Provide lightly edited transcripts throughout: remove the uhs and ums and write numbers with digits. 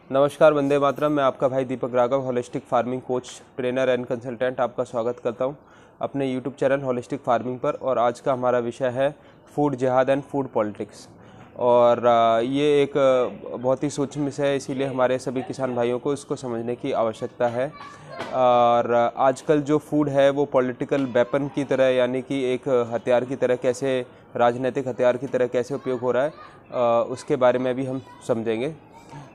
नमस्कार, वंदे मातरम। मैं आपका भाई Deepak Raghav, holistic farming coach, trainer and consultant आपका स्वागत करता हूं अपने यूट्यूब चैनल होलिस्टिक फार्मिंग पर। और आज का हमारा विषय है फूड जिहाद एंड फूड पॉलिटिक्स। और ये एक बहुत ही सूक्ष्म विषय है, इसीलिए हमारे सभी किसान भाइयों को इसको समझने की आवश्यकता है। और आजकल जो फूड है वो पॉलिटिकल वेपन की तरह, यानी कि एक हथियार की तरह, कैसे राजनीतिक हथियार की तरह कैसे उपयोग हो रहा है, उसके बारे में भी हम समझेंगे।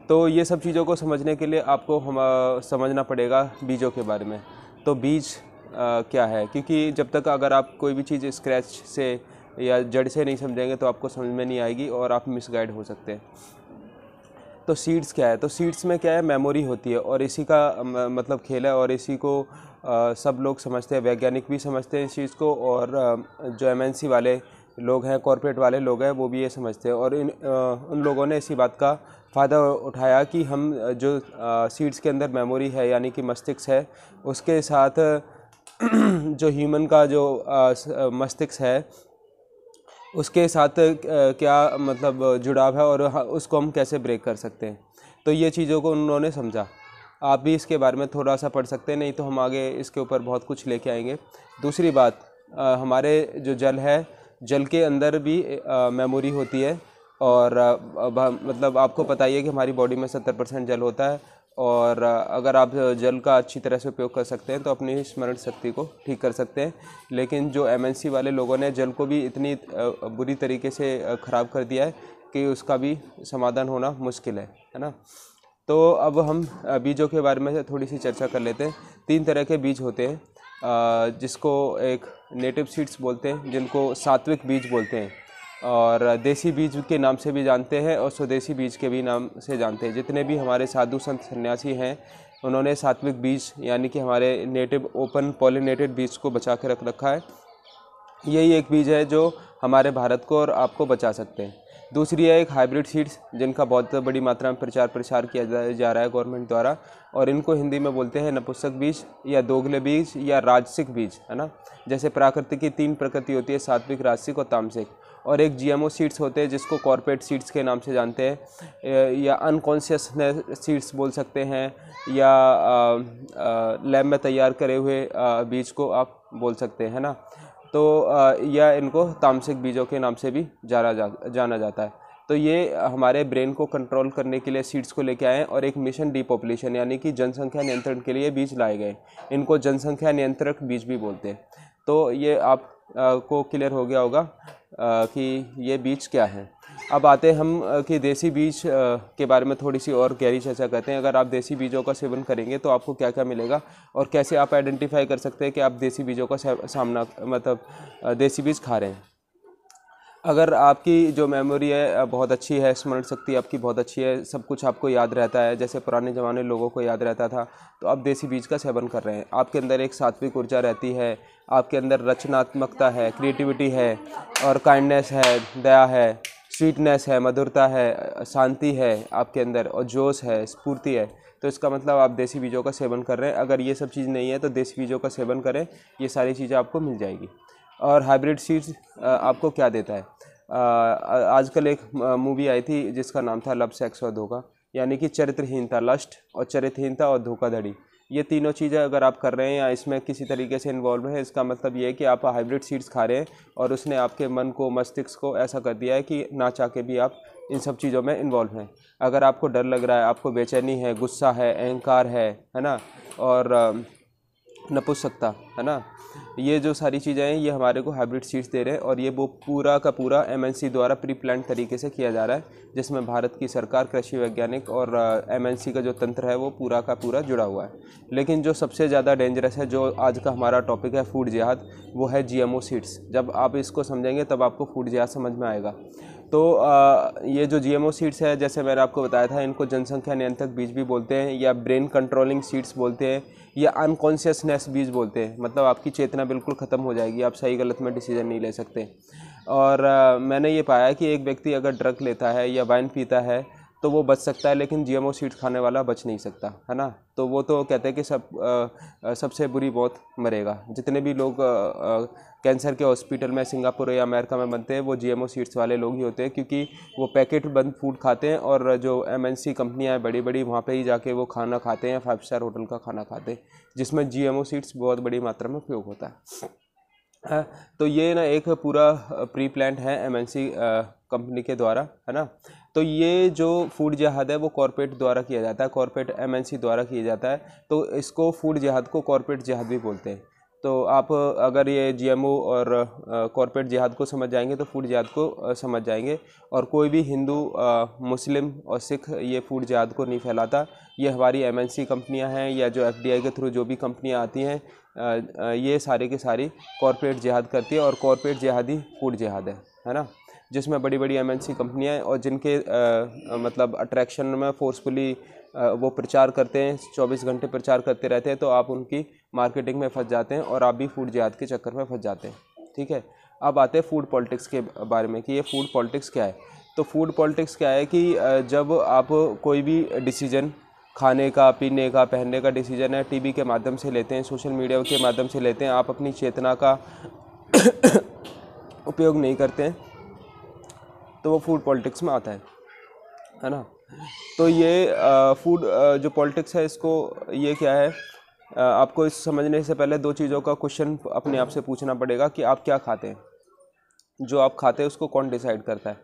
तो ये सब चीज़ों को समझने के लिए आपको हम समझना पड़ेगा बीजों के बारे में। तो बीज क्या है, क्योंकि जब तक अगर आप कोई भी चीज़ स्क्रैच से या जड़ से नहीं समझेंगे तो आपको समझ में नहीं आएगी और आप मिसगाइड हो सकते हैं। तो सीड्स क्या है? तो सीड्स में क्या है, मेमोरी होती है और इसी का मतलब खेल है। और इसी को सब लोग समझते हैं, वैज्ञानिक भी समझते हैं इस चीज़ को, और जो एमएनसी वाले लोग हैं, कॉरपोरेट वाले लोग हैं, वो भी ये समझते हैं। और उन लोगों ने इसी बात का फ़ायदा उठाया कि हम जो सीड्स के अंदर मेमोरी है, यानी कि मस्तिष्क है, उसके साथ जो ह्यूमन का जो मस्तिष्क है उसके साथ क्या मतलब जुड़ाव है, और उसको हम कैसे ब्रेक कर सकते हैं। तो ये चीज़ों को उन्होंने समझा। आप भी इसके बारे में थोड़ा सा पढ़ सकते हैं, नहीं तो हम आगे इसके ऊपर बहुत कुछ लेके आएंगे। दूसरी बात, हमारे जो जल है, जल के अंदर भी मेमोरी होती है। और मतलब आपको पता ही है कि हमारी बॉडी में 70% जल होता है। और अगर आप जल का अच्छी तरह से उपयोग कर सकते हैं तो अपनी स्मरण शक्ति को ठीक कर सकते हैं। लेकिन जो एमएनसी वाले लोगों ने जल को भी इतनी बुरी तरीके से ख़राब कर दिया है कि उसका भी समाधान होना मुश्किल है ना। तो अब हम बीजों के बारे में थोड़ी सी चर्चा कर लेते हैं। 3 तरह के बीज होते हैं, जिसको एक नेटिव सीड्स बोलते हैं, जिनको सात्विक बीज बोलते हैं, और देसी बीज के नाम से भी जानते हैं, और स्वदेशी बीज के भी नाम से जानते हैं। जितने भी हमारे साधु संत सन्यासी हैं, उन्होंने सात्विक बीज यानी कि हमारे नेटिव ओपन पॉलिनेटेड बीज को बचा के रख रखा है। यही एक बीज है जो हमारे भारत को और आपको बचा सकते हैं। दूसरी है एक हाइब्रिड सीड्स, जिनका बहुत बड़ी मात्रा में प्रचार प्रसार किया जा रहा है गवर्नमेंट द्वारा, और इनको हिंदी में बोलते हैं नपुंसक बीज या दोगले बीज या राजसिक बीज, है ना। जैसे प्राकृतिक की 3 प्रकृति होती है, सात्विक, राजसिक और तामसिक। और एक जीएमओ सीड्स होते हैं, जिसको कॉर्पोरेट सीड्स के नाम से जानते हैं, या अनकॉन्शियसनेस सीड्स बोल सकते हैं, या लैब में तैयार करे हुए बीज को आप बोल सकते हैं ना। तो या इनको तामसिक बीजों के नाम से भी जाना जाता है। तो ये हमारे ब्रेन को कंट्रोल करने के लिए सीड्स को लेके आए हैं, और एक मिशन डीपॉपुलेशन यानी कि जनसंख्या नियंत्रण के लिए बीज लाए गए। इनको जनसंख्या नियंत्रक बीज भी बोलते हैं। तो ये आप को क्लियर हो गया होगा कि ये बीज क्या है। अब आते हैं हम कि देसी बीज के बारे में थोड़ी सी और गहरी चर्चा करते हैं। अगर आप देसी बीजों का सेवन करेंगे तो आपको क्या क्या मिलेगा, और कैसे आप आइडेंटिफाई कर सकते हैं कि आप देसी बीजों का सामना मतलब देसी बीज खा रहे हैं। अगर आपकी जो मेमोरी है बहुत अच्छी है, स्मरण शक्ति आपकी बहुत अच्छी है, सब कुछ आपको याद रहता है जैसे पुराने ज़माने लोगों को याद रहता था, तो आप देसी बीज का सेवन कर रहे हैं। आपके अंदर एक सात्विक ऊर्जा रहती है, आपके अंदर रचनात्मकता है, क्रिएटिविटी है, और काइंडनेस है, दया है, स्वीटनेस है, मधुरता है, शांति है आपके अंदर, और जोश है, स्फूर्ति है। तो इसका मतलब आप देसी बीजों का सेवन कर रहे हैं। अगर ये सब चीज़ नहीं है तो देसी बीजों का सेवन करें, ये सारी चीज़ें आपको मिल जाएगी। और हाइब्रिड सीड्स आपको क्या देता है? आजकल एक मूवी आई थी जिसका नाम था लव, सेक्स और धोखा, यानी कि चरित्रहीनता, लस्ट और चरित्रहीनता और धोखाधड़ी। ये तीनों चीज़ें अगर आप कर रहे हैं या इसमें किसी तरीके से इन्वॉल्व हैं, इसका मतलब ये है कि आप हाइब्रिड सीड्स खा रहे हैं, और उसने आपके मन को, मस्तिष्क को ऐसा कर दिया है कि ना चाह के भी आप इन सब चीज़ों में इन्वॉल्व हैं। अगर आपको डर लग रहा है, आपको बेचैनी है, गुस्सा है, अहंकार है ना, और नपुंसकता, है ना, ये जो सारी चीज़ें हैं ये हमारे को हाइब्रिड सीड्स दे रहे हैं। और ये वो पूरा का पूरा एमएनसी द्वारा प्री प्लान तरीके से किया जा रहा है, जिसमें भारत की सरकार, कृषि वैज्ञानिक और एमएनसी का जो तंत्र है वो पूरा का पूरा जुड़ा हुआ है। लेकिन जो सबसे ज़्यादा डेंजरस है, जो आज का हमारा टॉपिक है फूड जिहाद, वो है जीएमओ सीड्स। जब आप इसको समझेंगे तब आपको फूड जिहाद समझ में आएगा। तो ये जो जीएमओ सीड्स है, जैसे मैंने आपको बताया था, इनको जनसंख्या नियंत्रक बीज भी बोलते हैं, या ब्रेन कंट्रोलिंग सीड्स बोलते हैं, या अनकॉन्शियसनेस बीज बोलते हैं। मतलब आपकी चेतना बिल्कुल ख़त्म हो जाएगी, आप सही गलत में डिसीजन नहीं ले सकते। और मैंने ये पाया कि एक व्यक्ति अगर ड्रग लेता है या वाइन पीता है तो वो बच सकता है, लेकिन जीएमओ सीड्स खाने वाला बच नहीं सकता, है ना। तो वो तो कहते हैं कि सबसे बुरी मौत मरेगा। जितने भी लोग कैंसर के हॉस्पिटल में सिंगापुर या अमेरिका में बनते हैं वो जीएमओ सीड्स वाले लोग ही होते हैं, क्योंकि वो पैकेट बंद फूड खाते हैं और जो एमएनसी कंपनियां हैं बड़ी बड़ी, वहाँ पे ही जाके वो खाना खाते हैं, 5 स्टार होटल का खाना खाते हैं, जिसमें जीएमओ सीड्स बहुत बड़ी मात्रा में उपयोग होता है। तो ये ना एक पूरा प्री प्लान्ड है एमएनसी कंपनी के द्वारा, है ना। तो ये जो फूड जिहाद है वो कॉरपोरेट द्वारा किया जाता है, कॉरपोरेट एमएनसी द्वारा किया जाता है। तो इसको फूड जिहाद को कॉरपोरेट जिहाद भी बोलते हैं। तो आप अगर ये जीएमओ और कॉरपोरेट जिहाद को समझ जाएंगे तो फूड जिहाद को समझ जाएंगे। और कोई भी हिंदू, मुस्लिम और सिख ये फूड जिहाद को नहीं फैलाता। ये हमारी एमएनसी कंपनियां हैं या जो एफडीआई के थ्रू जो भी कंपनियां आती हैं, ये सारी की सारी कॉरपोरेट जिहाद करती है, और कॉरपोरेट जिहाद ही फूड जिहाद है ना। जिसमें बड़ी बड़ी एमएनसी कंपनियां हैं और जिनके मतलब अट्रैक्शन में फोर्सफुली वो प्रचार करते हैं, 24 घंटे प्रचार करते रहते हैं, तो आप उनकी मार्केटिंग में फंस जाते हैं और आप भी फूड जिहाद के चक्कर में फंस जाते हैं। ठीक है, अब आते हैं फूड पॉलिटिक्स के बारे में कि ये फूड पॉलिटिक्स क्या है। तो फूड पॉलिटिक्स क्या है कि जब आप कोई भी डिसीजन, खाने का, पीने का, पहनने का डिसीजन है, टीवी के माध्यम से लेते हैं, सोशल मीडिया के माध्यम से लेते हैं, आप अपनी चेतना का उपयोग नहीं करते हैं, तो वो फूड पॉलिटिक्स में आता है ना। तो ये फूड जो पॉलिटिक्स है, इसको ये क्या है, आपको इस समझने से पहले 2 चीज़ों का क्वेश्चन अपने आप से पूछना पड़ेगा कि आप क्या खाते हैं। जो आप खाते हैं उसको कौन डिसाइड करता है?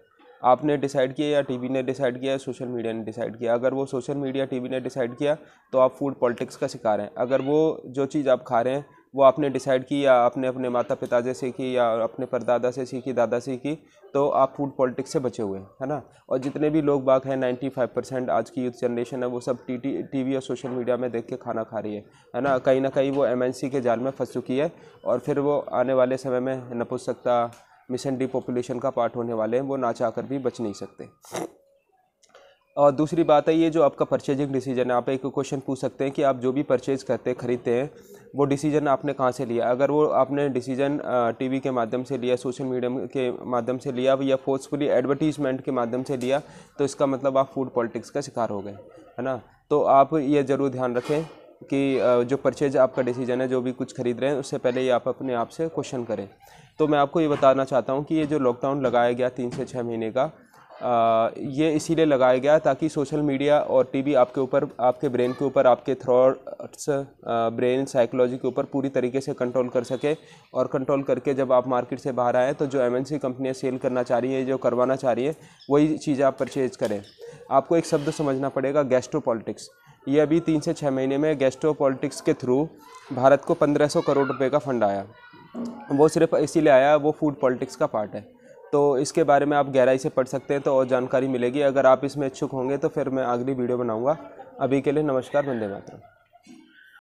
आपने डिसाइड किया या टीवी ने डिसाइड किया या सोशल मीडिया ने डिसाइड किया? अगर वो सोशल मीडिया, टीवी ने डिसाइड किया तो आप फूड पॉलिटिक्स का शिकार हैं। अगर वो जो चीज़ आप खा रहे हैं वो आपने डिसाइड की या आपने अपने माता पिता से सीखी या अपने परदादा से सीखी, दादा से सीखी, तो आप फूड पॉलिटिक्स से बचे हुए हैं, है ना। और जितने भी लोग बाग हैं, 95% आज की यूथ जनरेशन है, वो सब टीवी और सोशल मीडिया में देख के खाना खा रही है ना। कहीं ना कहीं वो एमएनसी के जाल में फंस चुकी है और फिर वो आने वाले समय में नपुंसकता, मिशन डिपॉपुलेशन का पार्ट होने वाले हैं, वो ना चाहकर भी बच नहीं सकते। और दूसरी बात है, ये जो आपका परचेजिंग डिसीजन है, आप एक क्वेश्चन पूछ सकते हैं कि आप जो भी परचेज करते हैं, खरीदते हैं, वो डिसीजन आपने कहाँ से लिया। अगर वो आपने डिसीजन टीवी के माध्यम से लिया, सोशल मीडिया के माध्यम से लिया या फोर्सफुली एडवर्टीजमेंट के माध्यम से लिया, तो इसका मतलब आप फूड पॉलिटिक्स का शिकार हो गए, है ना। तो आप ये ज़रूर ध्यान रखें कि जो परचेज आपका डिसीजन है, जो भी कुछ खरीद रहे हैं, उससे पहले ये आप अपने आप से क्वेश्चन करें। तो मैं आपको ये बताना चाहता हूँ कि ये जो लॉकडाउन लगाया गया 3 से 6 महीने का, ये इसीलिए लगाया गया ताकि सोशल मीडिया और टीवी आपके ऊपर, आपके ब्रेन के ऊपर, आपके थॉट्स, ब्रेन साइकोलॉजी के ऊपर पूरी तरीके से कंट्रोल कर सके। और कंट्रोल करके जब आप मार्केट से बाहर आएँ तो जो एमएनसी कंपनियां सेल करना चाह रही है, जो करवाना चाह रही है, वही चीज़ आप परचेज करें। आपको एक शब्द समझना पड़ेगा, गैस्ट्रो पॉलिटिक्स। ये अभी 3 से 6 महीने में गैस्ट्रो पॉलिटिक्स के थ्रू भारत को 1500 करोड़ रुपये का फंड आया। वो सिर्फ इसीलिए आया, वो फूड पॉलिटिक्स का पार्ट है। तो इसके बारे में आप गहराई से पढ़ सकते हैं तो और जानकारी मिलेगी। अगर आप इसमें इच्छुक होंगे तो फिर मैं अगली वीडियो बनाऊंगा। अभी के लिए नमस्कार, वंदे मातरम।